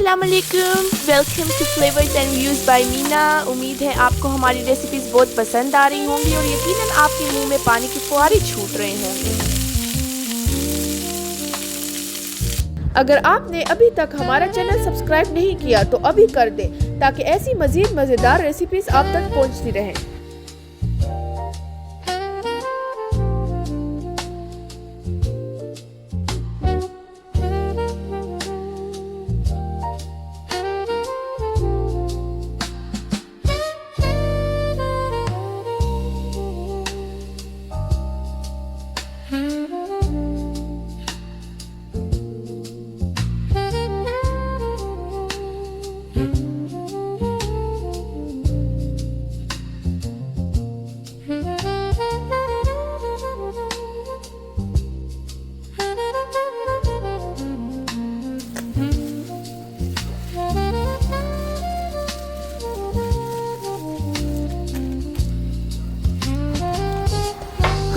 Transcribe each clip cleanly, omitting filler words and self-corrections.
अस्सलाम वालेकुम, welcome to flavours and views by Meena. उम्मीद है आपको हमारी रेसिपीज़ बहुत पसंद आ रही होंगी और यकीनन आपके मुंह में पानी के फुहारे छूट रहे होंगे। अगर आपने अभी तक हमारा चैनल सब्सक्राइब नहीं किया तो अभी कर दें ताकि ऐसी मज़ीद मज़ेदार रेसिपीज़ आप तक पहुंचती रहें।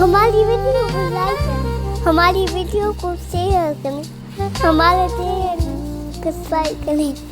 हमारी वीडियो को लाइक करें, हमारी वीडियो को शेयर करें, हमारे चैनल को सब्सक्राइब करें।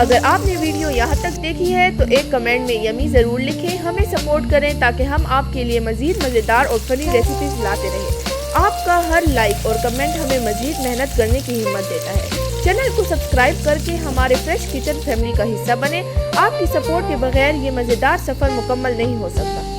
अगर आपने वीडियो यहाँ तक देखी है तो एक कमेंट में यमी ज़रूर लिखें। हमें सपोर्ट करें ताकि हम आपके लिए मज़ीद मज़ेदार और फनी रेसिपीज़ लाते रहें। आपका हर लाइक और कमेंट हमें मज़ीद मेहनत करने की हिम्मत देता है। चैनल को सब्सक्राइब करके हमारे फ्रेश किचन फैमिली का हिस्सा बने। आपकी सपोर्ट के बगैर ये मज़ेदार सफ़र मुकम्मल नहीं हो सकता।